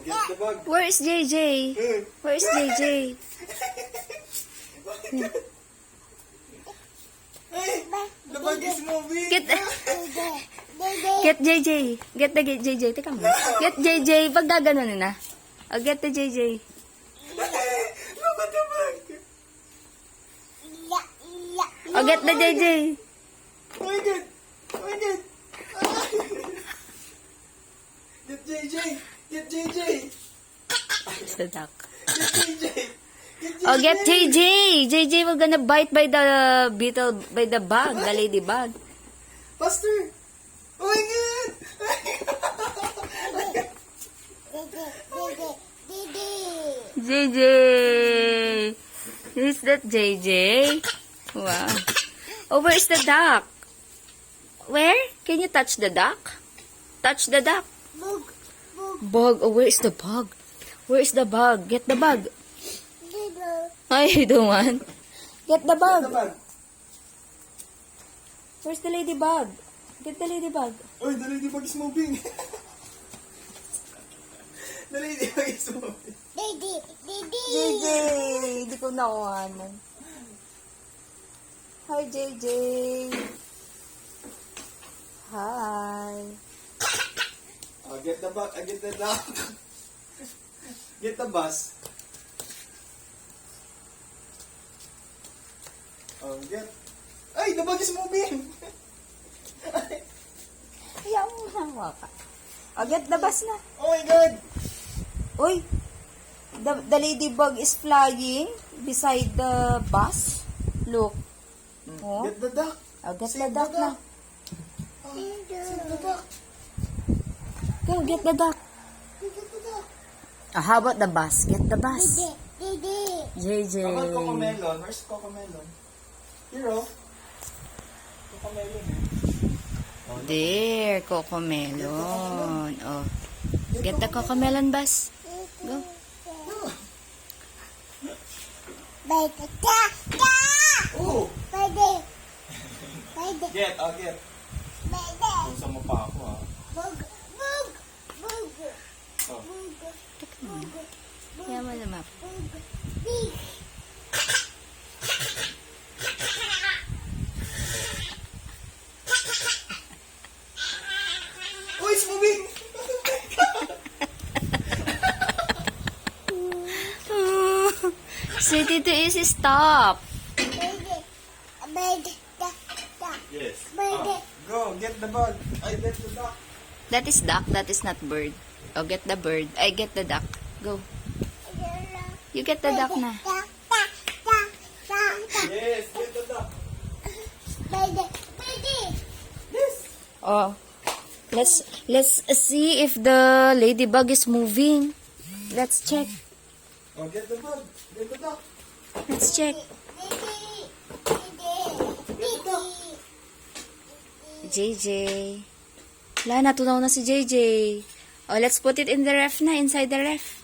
get the bag. Where is JJ? Where is JJ? Hey, the bag is moving. Get JJ. Get the JJ. Teka mo. Get JJ. Pag gaganon na. Oh, get the JJ. Look at the bag. Oh, get the JJ. Oh my God. Oh my God. Get JJ. Get JJ. It's the duck. Get JJ. Oh, get JJ. JJ will gonna bite by the beetle, by the bug, the ladybug. Faster. Oh my God. JJ. Is that JJ? Wow. Oh, where's the duck? Where? Can you touch the duck? Touch the duck. Bug. Oh, where's the bug? Where's the bug? Get the bug. Ay, you don't want. Get the bug. Get the bag. Where's the ladybug? Get the ladybug. Oh, the ladybug is moving. The ladybug is moving. JJ. Hindi ko nakuhanan. Hi, JJ. Hi. Oh, get the bag. Get the duck. Get the bus. Oh, get. Ay, the bag is moving. Kaya mo nawa ka. Oh, get the bus na. Oh my God. Uy. The ladybug is flying beside the bus. Look. Oh, Get the duck. oh get Save the duck na. Oh, save the duck. Go, get the duck. Get the duck. Oh, how about the bus? Get the bus. JJ. How about Cocomelon? Where's Cocomelon? Here, oh. Cocomelon. There, Cocomelon. Oh. Get the Cocomelon bus. Go. Oh! Get, I'll get. Pusa mo pa ako, ah. Oh. Kaya mo naman. Oh, it's moving! Say Tito is stop. Yes. Oh, go, get the bug. I get the duck. That is duck, that is not bird. Oh, get the bird. I get the duck. Go. You get the duck na. Yes, get the duck. Oh. Let's see if the ladybug is moving. Let's check. Oh, get the bug. Get the duck. Let's check. Get the duck. JJ. Wala, natunaw na si JJ. Oh, let's put it in the ref na, inside the ref.